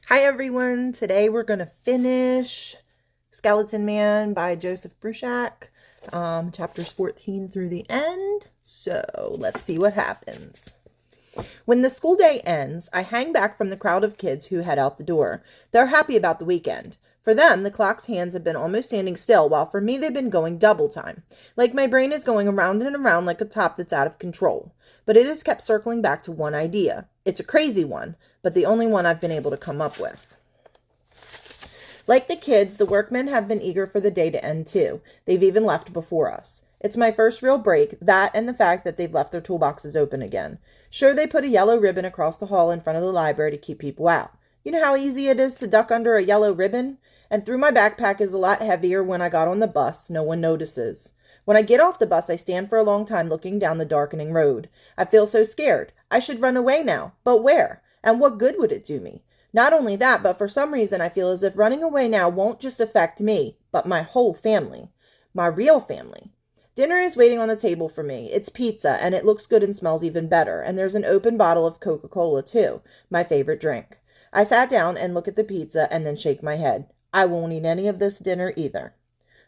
Hi everyone, today we're going to finish Skeleton Man by Joseph Bruchac, chapters 14 through the end, so let's see what happens. When the school day ends, I hang back from the crowd of kids who head out the door. They're happy about the weekend. For them, the clock's hands have been almost standing still, while for me they've been going double time. Like my brain is going around and around like a top that's out of control. But it has kept circling back to one idea. It's a crazy one, but the only one I've been able to come up with. Like the kids, the workmen have been eager for the day to end too. They've even left before us. It's my first real break, that and the fact that they've left their toolboxes open again. Sure, they put a yellow ribbon across the hall in front of the library to keep people out. You know how easy it is to duck under a yellow ribbon? And through my backpack is a lot heavier when I got on the bus. No one notices. When I get off the bus, I stand for a long time looking down the darkening road. I feel so scared. I should run away now. But where? And what good would it do me? Not only that, but for some reason I feel as if running away now won't just affect me, but my whole family. My real family. Dinner is waiting on the table for me. It's pizza, and it looks good and smells even better. And there's an open bottle of Coca-Cola, too, my favorite drink. I sat down and look at the pizza and then shake my head. I won't eat any of this dinner either.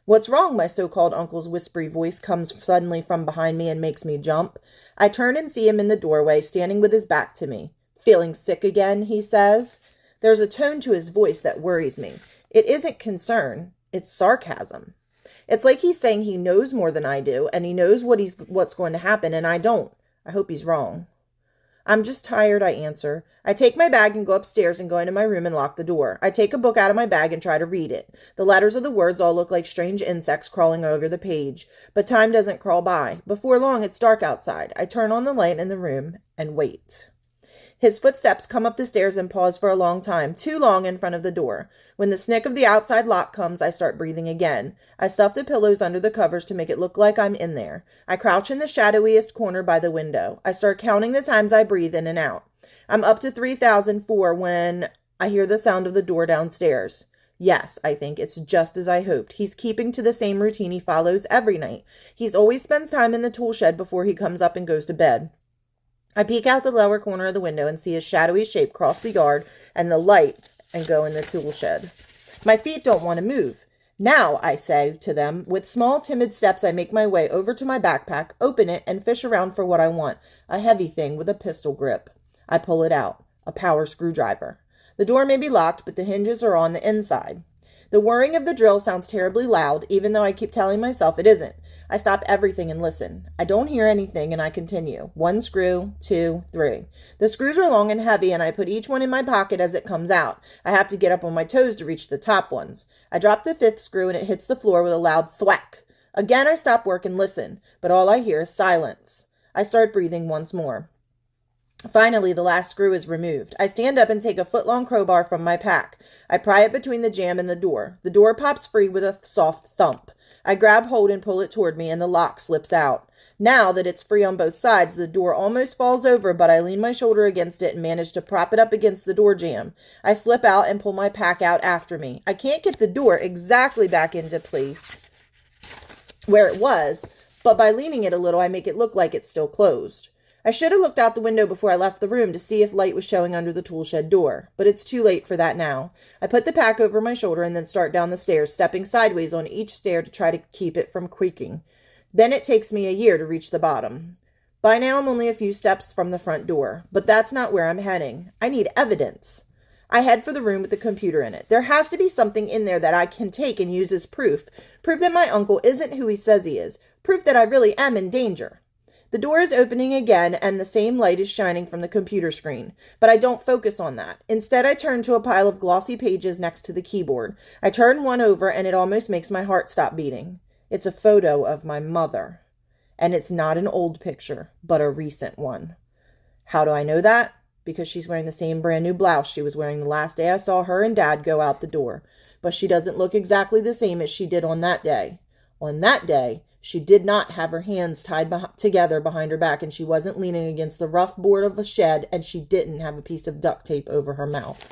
What's wrong? My so-called uncle's whispery voice comes suddenly from behind me and makes me jump. I turn and see him in the doorway, standing with his back to me. Feeling sick again, he says. There's a tone to his voice that worries me. It isn't concern, it's sarcasm. It's like he's saying he knows more than I do, and he knows what's going to happen, and I don't. I hope he's wrong. I'm just tired, I answer. I take my bag and go upstairs and go into my room and lock the door. I take a book out of my bag and try to read it. The letters of the words all look like strange insects crawling over the page, but time doesn't crawl by. Before long, it's dark outside. I turn on the light in the room and wait. His footsteps come up the stairs and pause for a long time, too long in front of the door. When the snick of the outside lock comes, I start breathing again. I stuff the pillows under the covers to make it look like I'm in there. I crouch in the shadowiest corner by the window. I start counting the times I breathe in and out. I'm up to 3,004 when I hear the sound of the door downstairs. Yes, I think it's just as I hoped. He's keeping to the same routine he follows every night. He always spends time in the tool shed before he comes up and goes to bed. I peek out the lower corner of the window and see his shadowy shape cross the yard and the light and go in the tool shed. My feet don't want to move. Now, I say to them, with small, timid steps, I make my way over to my backpack, open it, and fish around for what I want, a heavy thing with a pistol grip. I pull it out, a power screwdriver. The door may be locked, but the hinges are on the inside. The whirring of the drill sounds terribly loud, even though I keep telling myself it isn't. I stop everything and listen. I don't hear anything, and I continue. 1 screw, 2, 3. The screws are long and heavy, and I put each one in my pocket as it comes out. I have to get up on my toes to reach the top ones. I drop the 5th screw, and it hits the floor with a loud thwack. Again, I stop work and listen, but all I hear is silence. I start breathing once more. Finally, the last screw is removed. I stand up and take a foot-long crowbar from my pack. I pry it between the jamb and the door. The door pops free with a soft thump. I grab hold and pull it toward me, and the lock slips out. Now that it's free on both sides, the door almost falls over, but I lean my shoulder against it and manage to prop it up against the door jamb. I slip out and pull my pack out after me. I can't get the door exactly back into place where it was, but by leaning it a little, I make it look like it's still closed. I should have looked out the window before I left the room to see if light was showing under the tool shed door, but it's too late for that now. I put the pack over my shoulder and then start down the stairs, stepping sideways on each stair to try to keep it from creaking. Then it takes me a year to reach the bottom. By now I'm only a few steps from the front door, but that's not where I'm heading. I need evidence. I head for the room with the computer in it. There has to be something in there that I can take and use as proof. Proof that my uncle isn't who he says he is. Proof that I really am in danger. The door is opening again, and the same light is shining from the computer screen. But I don't focus on that. Instead, I turn to a pile of glossy pages next to the keyboard. I turn one over, and it almost makes my heart stop beating. It's a photo of my mother. And it's not an old picture, but a recent one. How do I know that? Because she's wearing the same brand new blouse she was wearing the last day I saw her and Dad go out the door. But she doesn't look exactly the same as she did on that day. On that day, she did not have her hands tied together behind her back, and she wasn't leaning against the rough board of a shed, and she didn't have a piece of duct tape over her mouth.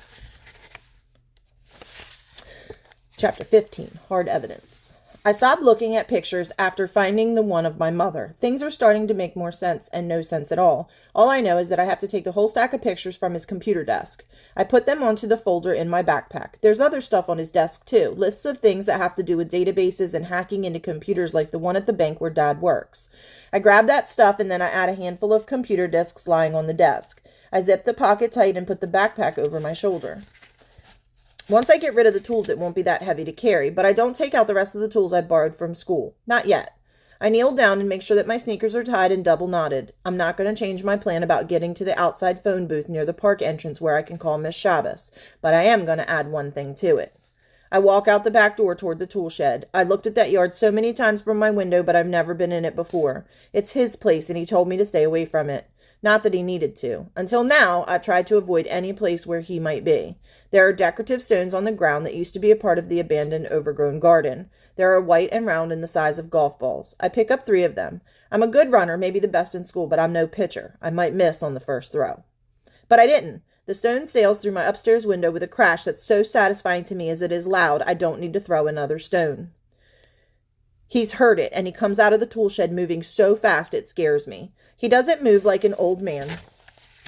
Chapter 15, Hard Evidence. I stopped looking at pictures after finding the one of my mother. Things are starting to make more sense and no sense at all. All I know is that I have to take the whole stack of pictures from his computer desk. I put them onto the folder in my backpack. There's other stuff on his desk too. Lists of things that have to do with databases and hacking into computers like the one at the bank where Dad works. I grab that stuff and then I add a handful of computer disks lying on the desk. I zip the pocket tight and put the backpack over my shoulder. Once I get rid of the tools, it won't be that heavy to carry, but I don't take out the rest of the tools I borrowed from school. Not yet. I kneel down and make sure that my sneakers are tied and double knotted. I'm not going to change my plan about getting to the outside phone booth near the park entrance where I can call Miss Shabbos, but I am going to add one thing to it. I walk out the back door toward the tool shed. I looked at that yard so many times from my window, but I've never been in it before. It's his place, and he told me to stay away from it. Not that he needed to. Until now, I've tried to avoid any place where he might be. There are decorative stones on the ground that used to be a part of the abandoned overgrown garden. There are white and round and the size of golf balls. I pick up 3 of them. I'm a good runner, maybe the best in school, but I'm no pitcher. I might miss on the first throw. But I didn't. The stone sails through my upstairs window with a crash that's so satisfying to me as it is loud, I don't need to throw another stone. He's heard it, and he comes out of the tool shed moving so fast it scares me. He doesn't move like an old man,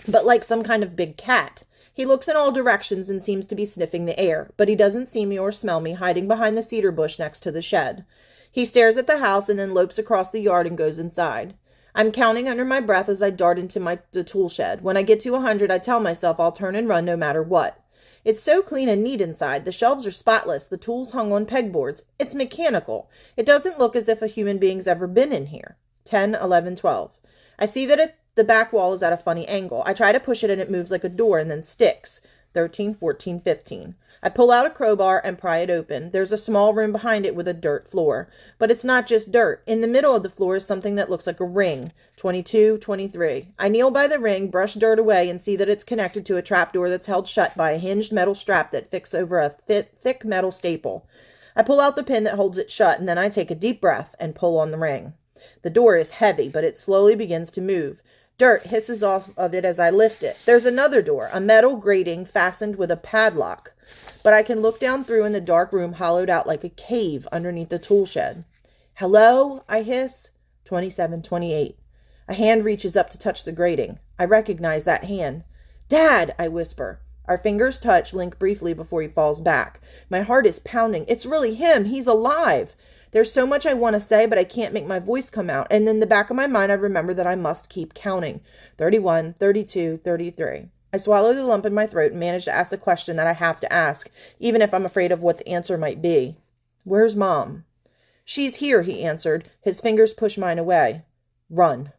but like some kind of big cat. He looks in all directions and seems to be sniffing the air, but he doesn't see me or smell me hiding behind the cedar bush next to the shed. He stares at the house and then lopes across the yard and goes inside. I'm counting under my breath as I dart into the tool shed. When I get to 100, I tell myself I'll turn and run no matter what. It's so clean and neat inside. The shelves are spotless, the tools hung on pegboards. It's mechanical. It doesn't look as if a human being's ever been in here. 10, 11, 12. I see that the back wall is at a funny angle. I try to push it and it moves like a door and then sticks. 13, 14, 15. I pull out a crowbar and pry it open. There's a small room behind it with a dirt floor. But it's not just dirt. In the middle of the floor is something that looks like a ring. 22, 23. I kneel by the ring, brush dirt away, and see that it's connected to a trapdoor that's held shut by a hinged metal strap that fixes over a thick metal staple. I pull out the pin that holds it shut, and then I take a deep breath and pull on the ring. The door is heavy, but it slowly begins to move. Dirt hisses off of it as I lift it. There's another door, a metal grating fastened with a padlock. But I can look down through in the dark room hollowed out like a cave underneath the tool shed. Hello, I hiss. 27, 28. A hand reaches up to touch the grating. I recognize that hand. Dad, I whisper. Our fingers touch, link briefly before he falls back. My heart is pounding. It's really him. He's alive. There's so much I want to say, but I can't make my voice come out. And in the back of my mind, I remember that I must keep counting. 31, 32, 33. I swallow the lump in my throat and manage to ask the question that I have to ask, even if I'm afraid of what the answer might be. Where's Mom? She's here, he answered. His fingers push mine away. Run.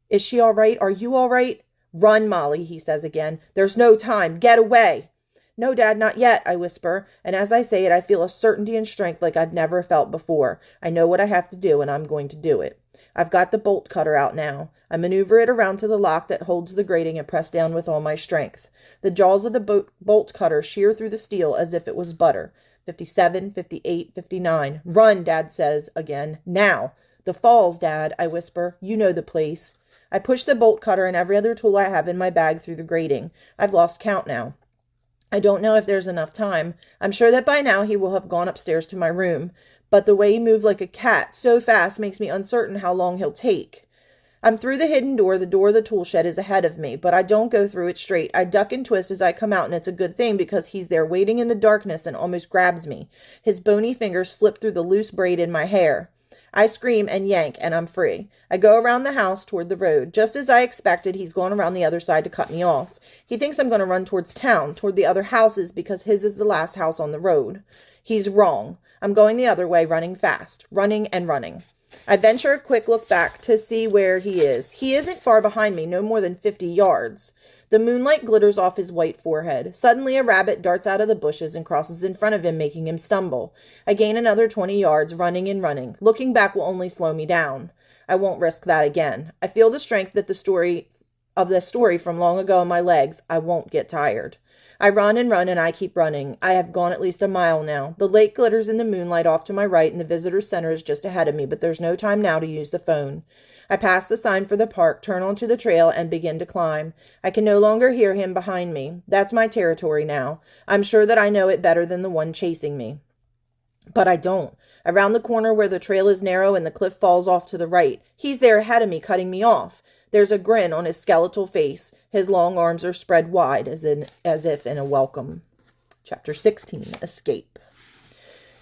Is she all right? Are you all right? Run, Molly, he says again. There's no time. Get away. No, Dad, not yet, I whisper, and as I say it, I feel a certainty and strength like I've never felt before. I know what I have to do, and I'm going to do it. I've got the bolt cutter out now. I maneuver it around to the lock that holds the grating and press down with all my strength. The jaws of the bolt cutter shear through the steel as if it was butter. 57, 58, 59. Run, Dad says again. Now. The falls, Dad, I whisper. You know the place. I push the bolt cutter and every other tool I have in my bag through the grating. I've lost count now. I don't know if there's enough time. I'm sure that by now he will have gone upstairs to my room, but the way he moved like a cat so fast makes me uncertain how long he'll take. I'm through the hidden door. The door of the tool shed is ahead of me, but I don't go through it straight. I duck and twist as I come out, and it's a good thing because he's there waiting in the darkness and almost grabs me. His bony fingers slip through the loose braid in my hair. I scream and yank, and I'm free. I go around the house toward the road. Just as I expected, he's gone around the other side to cut me off. He thinks I'm going to run towards town, toward the other houses, because his is the last house on the road. He's wrong. I'm going the other way, running fast. Running and running. I venture a quick look back to see where he is. He isn't far behind me, no more than 50 yards. The moonlight glitters off his white forehead. Suddenly a rabbit darts out of the bushes and crosses in front of him, making him stumble. I gain another 20 yards, running and running. Looking back will only slow me down. I won't risk that again. I feel the strength that the story from long ago in my legs. I won't get tired. I run and run, and I keep running. I have gone at least a mile now. The lake glitters in the moonlight off to my right, and the visitor center is just ahead of me, but there's no time now to use the phone. I pass the sign for the park, turn onto the trail, and begin to climb. I can no longer hear him behind me. That's my territory now. I'm sure that I know it better than the one chasing me. But I don't. Around the corner where the trail is narrow and the cliff falls off to the right. He's there ahead of me, cutting me off. There's a grin on his skeletal face. His long arms are spread wide, as if in a welcome. Chapter 16, Escape.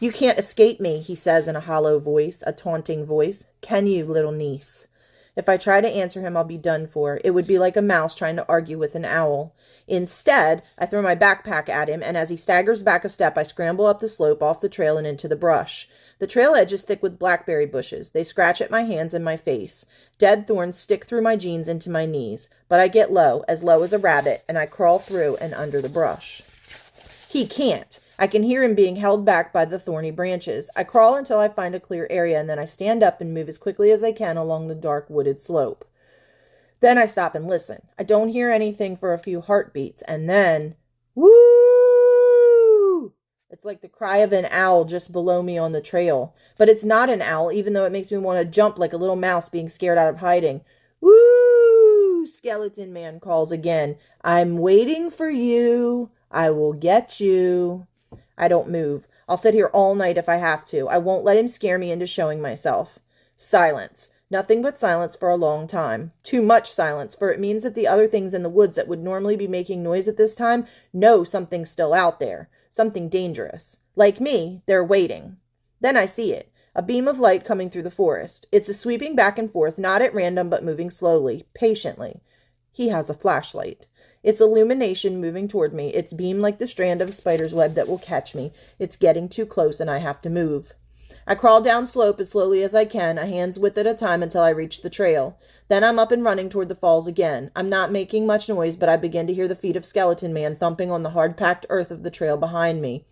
You can't escape me, he says in a hollow voice, a taunting voice. Can you, little niece? If I try to answer him, I'll be done for. It would be like a mouse trying to argue with an owl. Instead, I throw my backpack at him, and as he staggers back a step, I scramble up the slope off the trail and into the brush. The trail edge is thick with blackberry bushes. They scratch at my hands and my face. Dead thorns stick through my jeans into my knees. But I get low as a rabbit, and I crawl through and under the brush. He can't. I can hear him being held back by the thorny branches. I crawl until I find a clear area, and then I stand up and move as quickly as I can along the dark wooded slope. Then I stop and listen. I don't hear anything for a few heartbeats, and then, woo! It's like the cry of an owl just below me on the trail. But it's not an owl, even though it makes me want to jump like a little mouse being scared out of hiding. Woo! Skeleton Man calls again. I'm waiting for you. I will get you. I don't move. I'll sit here all night if I have to. I won't let him scare me into showing myself. Silence. Nothing but silence for a long time. Too much silence, for it means that the other things in the woods that would normally be making noise at this time know something's still out there. Something dangerous. Like me, they're waiting. Then I see it. A beam of light coming through the forest. It's a sweeping back and forth, not at random, but moving slowly, patiently. He has a flashlight. Its illumination moving toward me, its beam like the strand of a spider's web that will catch me. It's getting too close and I have to move. I crawl down slope as slowly as I can, a hand's width at a time until I reach the trail. Then I'm up and running toward the falls again. I'm not making much noise, but I begin to hear the feet of Skeleton Man thumping on the hard-packed earth of the trail behind me.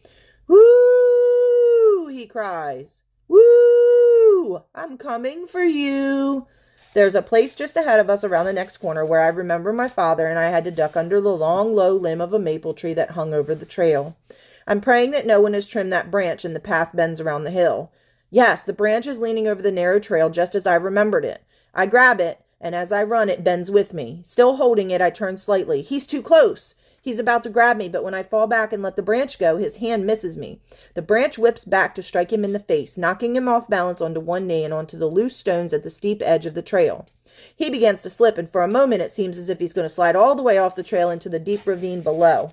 Woo! He cries. Woo! I'm coming for you. There's a place just ahead of us around the next corner where I remember my father and I had to duck under the long, low limb of a maple tree that hung over the trail. I'm praying that no one has trimmed that branch and the path bends around the hill. Yes, the branch is leaning over the narrow trail just as I remembered it. I grab it, and as I run, it bends with me. Still holding it, I turn slightly. He's too close. He's about to grab me, but when I fall back and let the branch go, his hand misses me. The branch whips back to strike him in the face, knocking him off balance onto one knee and onto the loose stones at the steep edge of the trail. He begins to slip, and for a moment it seems as if he's going to slide all the way off the trail into the deep ravine below.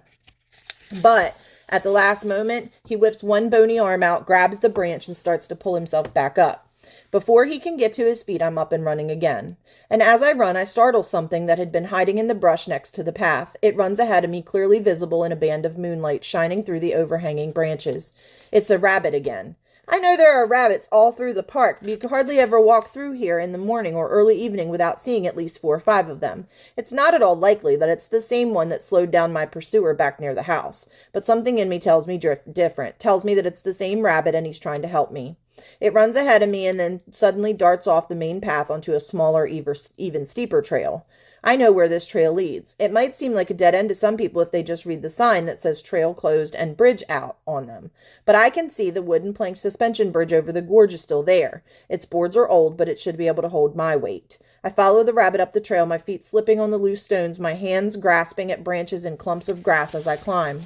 But at the last moment, he whips one bony arm out, grabs the branch, and starts to pull himself back up. Before he can get to his feet, I'm up and running again. And as I run, I startle something that had been hiding in the brush next to the path. It runs ahead of me, clearly visible in a band of moonlight shining through the overhanging branches. It's a rabbit again. I know there are rabbits all through the park, but you could hardly ever walk through here in the morning or early evening without seeing at least 4 or 5 of them. It's not at all likely that it's the same one that slowed down my pursuer back near the house, but something in me tells me different, tells me that it's the same rabbit and he's trying to help me. It runs ahead of me and then suddenly darts off the main path onto a smaller, even steeper trail. I know where this trail leads. It might seem like a dead end to some people if they just read the sign that says trail closed and bridge out on them. But I can see the wooden plank suspension bridge over the gorge is still there. Its boards are old, but it should be able to hold my weight. I follow the rabbit up the trail, my feet slipping on the loose stones, my hands grasping at branches and clumps of grass as I climb.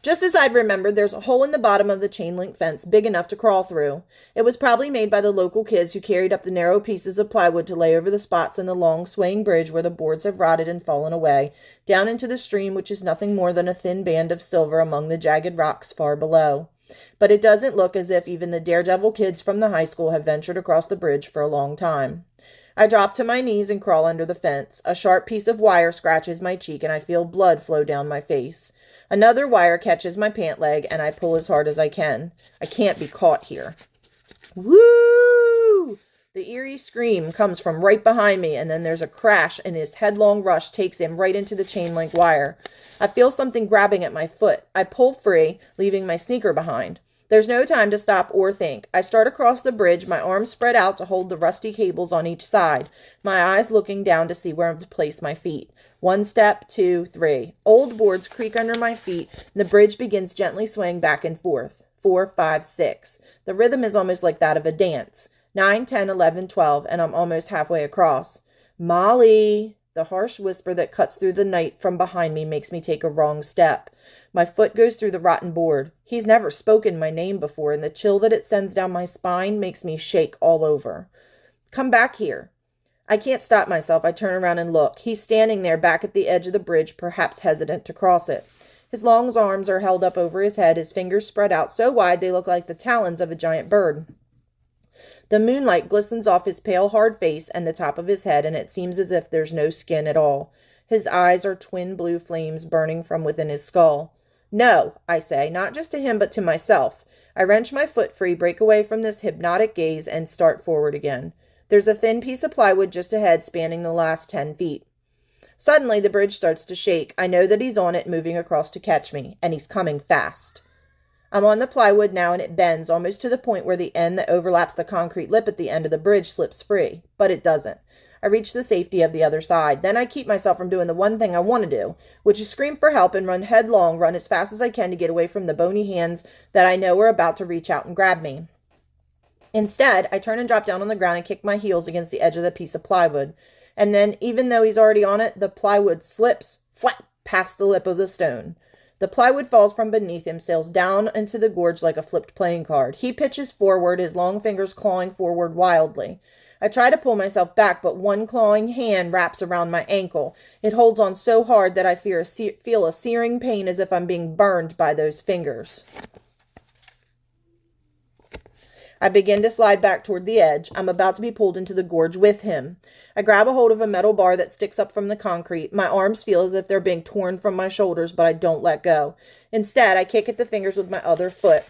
Just as I'd remembered, there's a hole in the bottom of the chain-link fence big enough to crawl through. It was probably made by the local kids who carried up the narrow pieces of plywood to lay over the spots in the long swaying bridge where the boards have rotted and fallen away, down into the stream which is nothing more than a thin band of silver among the jagged rocks far below. But it doesn't look as if even the daredevil kids from the high school have ventured across the bridge for a long time. I drop to my knees and crawl under the fence. A sharp piece of wire scratches my cheek and I feel blood flow down my face. Another wire catches my pant leg, and I pull as hard as I can. I can't be caught here. Woo! The eerie scream comes from right behind me, and then there's a crash, and his headlong rush takes him right into the chain-link wire. I feel something grabbing at my foot. I pull free, leaving my sneaker behind. There's no time to stop or think. I start across the bridge, my arms spread out to hold the rusty cables on each side, my eyes looking down to see where to place my feet. 1 step, 2, 3. Old boards creak under my feet, and the bridge begins gently swaying back and forth. 4, 5, 6. The rhythm is almost like that of a dance. 9, 10, 11, 12, and I'm almost halfway across. Molly! The harsh whisper that cuts through the night from behind me makes me take a wrong step. My foot goes through the rotten board. He's never spoken my name before, and the chill that it sends down my spine makes me shake all over. Come back here. I can't stop myself. I turn around and look. He's standing there back at the edge of the bridge, perhaps hesitant to cross it. His long arms are held up over his head, his fingers spread out so wide they look like the talons of a giant bird. The moonlight glistens off his pale, hard face and the top of his head, and it seems as if there's no skin at all. His eyes are twin blue flames burning from within his skull. No, I say, not just to him, but to myself. I wrench my foot free, break away from this hypnotic gaze, and start forward again. There's a thin piece of plywood just ahead, spanning the last 10 feet. Suddenly, the bridge starts to shake. I know that he's on it, moving across to catch me, and he's coming fast. I'm on the plywood now, and it bends almost to the point where the end that overlaps the concrete lip at the end of the bridge slips free. But it doesn't. I reach the safety of the other side. Then I keep myself from doing the one thing I want to do, which is scream for help and run headlong, run as fast as I can to get away from the bony hands that I know are about to reach out and grab me. Instead, I turn and drop down on the ground and kick my heels against the edge of the piece of plywood. And then, even though he's already on it, the plywood slips flat past the lip of the stone. The plywood falls from beneath him, sails down into the gorge like a flipped playing card. He pitches forward, his long fingers clawing forward wildly. I try to pull myself back, but one clawing hand wraps around my ankle. It holds on so hard that I feel a searing pain as if I'm being burned by those fingers. I begin to slide back toward the edge. I'm about to be pulled into the gorge with him. I grab a hold of a metal bar that sticks up from the concrete. My arms feel as if they're being torn from my shoulders, but I don't let go. Instead, I kick at the fingers with my other foot.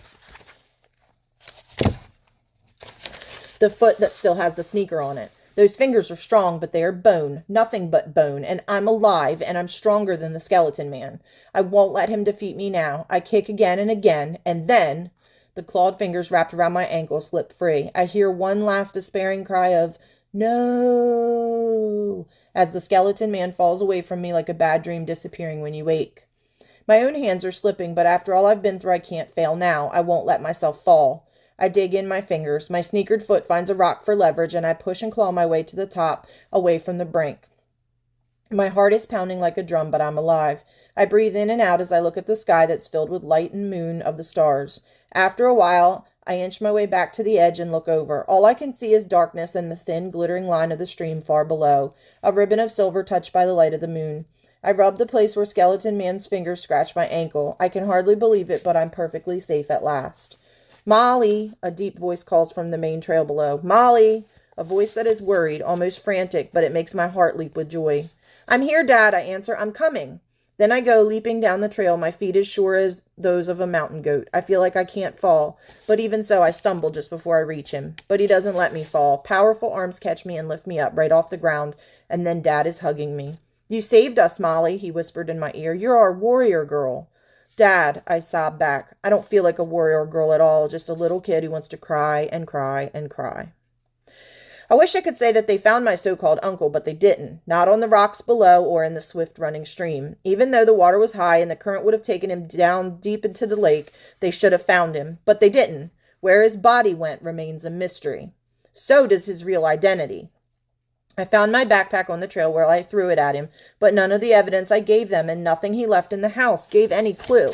The foot that still has the sneaker on it. Those fingers are strong, but they are bone, nothing but bone, and I'm alive, and I'm stronger than the skeleton man. I won't let him defeat me now. I kick again and again, and then the clawed fingers wrapped around my ankle slip free. I hear one last despairing cry of, "No," as the skeleton man falls away from me like a bad dream disappearing when you wake. My own hands are slipping, but after all I've been through, I can't fail now. I won't let myself fall. I dig in my fingers. My sneakered foot finds a rock for leverage, and I push and claw my way to the top, away from the brink. My heart is pounding like a drum, but I'm alive. I breathe in and out as I look at the sky that's filled with light and moon of the stars. After a while, I inch my way back to the edge and look over. All I can see is darkness and the thin, glittering line of the stream far below, a ribbon of silver touched by the light of the moon. I rub the place where Skeleton Man's fingers scratch my ankle. I can hardly believe it, but I'm perfectly safe at last. "Molly," a deep voice calls from the main trail below. "Molly," a voice that is worried, almost frantic, but it makes my heart leap with joy. "I'm here, Dad," I answer. "I'm coming." Then I go leaping down the trail, my feet as sure as those of a mountain goat. I feel like I can't fall, but even so I stumble just before I reach him. But he doesn't let me fall. Powerful arms catch me and lift me up right off the ground, and then Dad is hugging me. "You saved us, Molly," he whispered in my ear. "You're our warrior girl." "Dad," I sob back. I don't feel like a warrior girl at all, just a little kid who wants to cry and cry and cry. I wish I could say that they found my so-called uncle, but they didn't. Not on the rocks below or in the swift-running stream. Even though the water was high and the current would have taken him down deep into the lake, they should have found him. But they didn't. Where his body went remains a mystery. So does his real identity. I found my backpack on the trail where I threw it at him, but none of the evidence I gave them and nothing he left in the house gave any clue.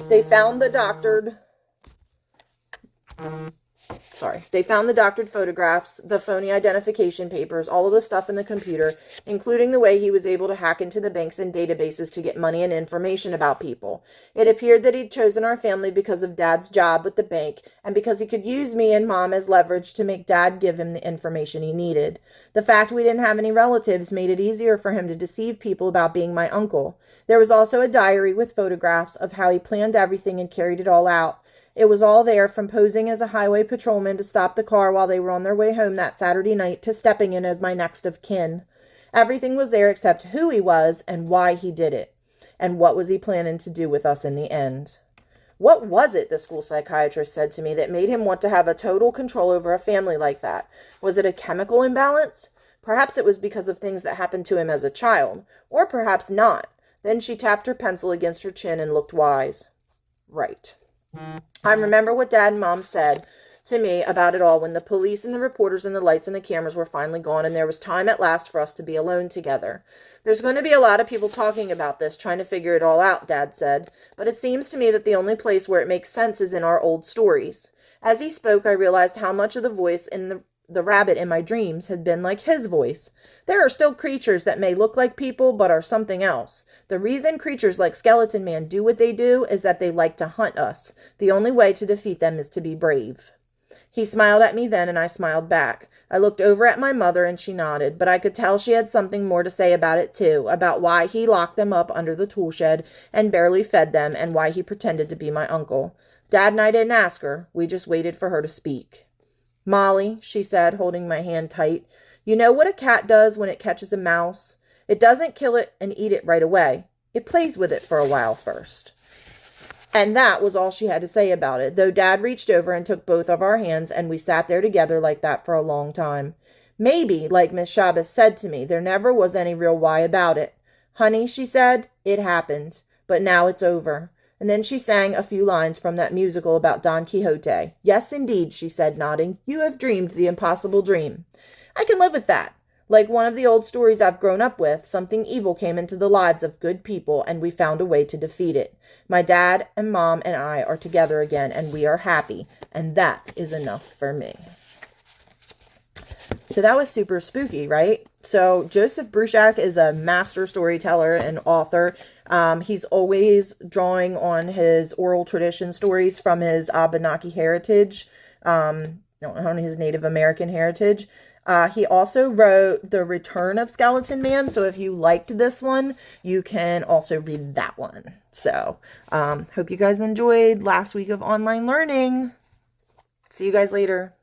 They found the doctored photographs, the phony identification papers, all of the stuff in the computer, including the way he was able to hack into the banks and databases to get money and information about people. It appeared that he'd chosen our family because of Dad's job with the bank and because he could use me and Mom as leverage to make Dad give him the information he needed. The fact we didn't have any relatives made it easier for him to deceive people about being my uncle. There was also a diary with photographs of how he planned everything and carried it all out. It was all there, from posing as a highway patrolman to stop the car while they were on their way home that Saturday night to stepping in as my next of kin. Everything was there except who he was and why he did it. And what was he planning to do with us in the end? What was it, the school psychiatrist said to me, that made him want to have a total control over a family like that? Was it a chemical imbalance? Perhaps it was because of things that happened to him as a child. Or perhaps not. Then she tapped her pencil against her chin and looked wise. Right. I remember what Dad and Mom said. to me about it all when the police and the reporters and the lights and the cameras were finally gone and there was time at last for us to be alone together. There's going to be a lot of people talking about this, trying to figure it all out, Dad said, but it seems to me that the only place where it makes sense is in our old stories. As he spoke, I realized how much of the voice in the rabbit in my dreams had been like his voice. There are still creatures that may look like people but are something else. The reason creatures like Skeleton Man do what they do is that they like to hunt us. The only way to defeat them is to be brave. He smiled at me then, and I smiled back. I looked over at my mother, and she nodded, but I could tell she had something more to say about it, too, about why he locked them up under the tool shed and barely fed them, and why he pretended to be my uncle. Dad and I didn't ask her. We just waited for her to speak. Molly, she said, holding my hand tight, you know what a cat does when it catches a mouse? It doesn't kill it and eat it right away. It plays with it for a while first. And that was all she had to say about it, though Dad reached over and took both of our hands, and we sat there together like that for a long time. Maybe, like Miss Shabbos said to me, there never was any real why about it. Honey, she said, it happened, but now it's over. And then she sang a few lines from that musical about Don Quixote. Yes, indeed, she said, nodding. You have dreamed the impossible dream. I can live with that. Like one of the old stories I've grown up with, something evil came into the lives of good people, and we found a way to defeat it. My dad and mom and I are together again, and we are happy, and that is enough for me. So that was super spooky, right? So Joseph Bruchac is a master storyteller and author. He's always drawing on his oral tradition stories from his Abenaki heritage, on his Native American heritage. He also wrote The Return of Skeleton Man, so if you liked this one, you can also read that one. So, hope you guys enjoyed last week of online learning. See you guys later.